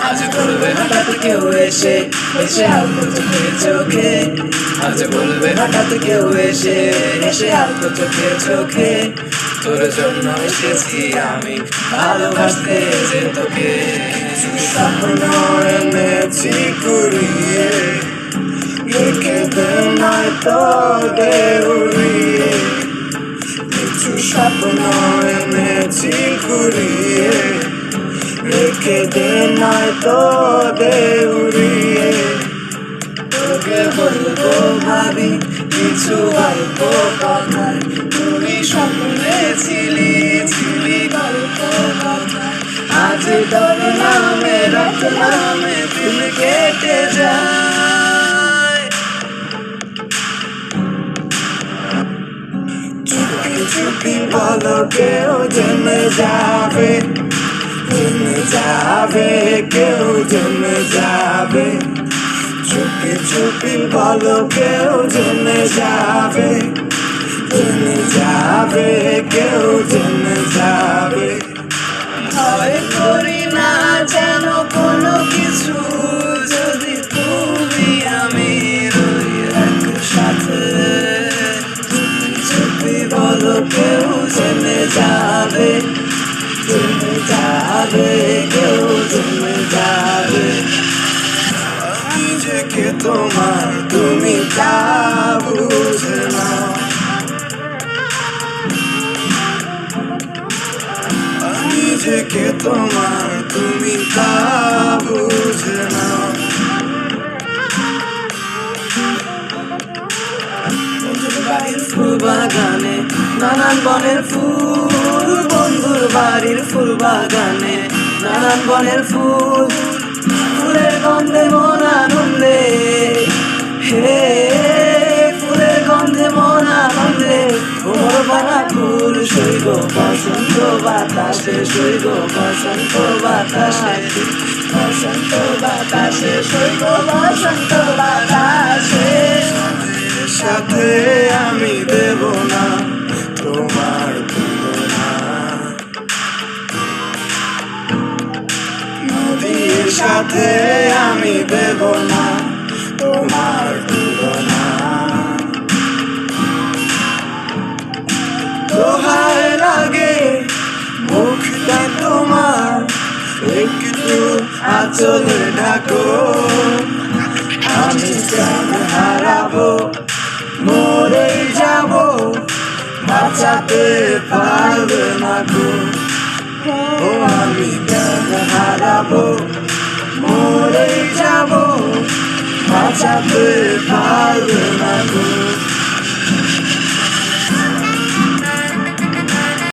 আজ বলবে হঠাৎ কেউ এসে এসে আলতো চোখে চোখে, আজ বলবে হঠাৎ কেউ এসে এসে আলতো চোখে চোখে, তোর জন্য এসেছি আমি ভালোবাসতে যে তোকে। স্বপ্ন এনেছি কুড়িয়ে, রেখে দে নয়তো দে উড়িয়ে। কিছু স্বপ্ন এনেছি কুড়িয়ে, রেখে দে নয়তো দে উড়িয়ে। তোকে বলবো ভাবি কিছু অল্প কথায়, তুই স্বপ্নে ছিলি ছিলি গল্প কথায়। আজ তোর নামে রক্ত নামে দিল কেটে যায়। চুপি চুপি বলো কেউ জেনে যাবে, জেনে যাবে, কেউ জেনে যাবে। চুপি চুপি বলো কেউ জেনে যাবে, জেনে যাবে, কেউ জেনে যাবে। ভয় করি না যেন কোনো কিছু, যদি তুমি আমি রই একসাথে। চুপি বলো কেউ জেনে যাবে, জেনে যাবে, কেউ জেনে যাবে। নিজেকে তোমার তুমি তা বুঝে নাও, নিজেকে তোমার তুমি তা বুঝে নাও। বন্ধুর বাড়ির ফুল বাগানে নানান বনের ফুল, বন্ধুর বাড়ির ফুল বাগানে নানান বনের ফুল। ফুলের গন্ধে মন আনন্দে, হে ফুলের গন্ধে মন আনন্দে। ভোর বানা ফুল সইব বসন্ত বাতাসে, সইব বসন্ত বাতাসে, বসন্ত বাতাসে, সইব বসন্ত বাতাসে। সাথে আমি দেব না তোমার তুলনা, নদীর সাথে আমি দেব না তোমার তুলনা। দোহায় লাগে মুখটা তোমার, একটু আঁচলে ঢাকো। আমি প্রাণ হারাবো, মরে যাব, বাঁচাতে পারবে না গো। ও আমি প্রাণ হারাবো, মরে যাব, বাঁচাতে পারবে না গো।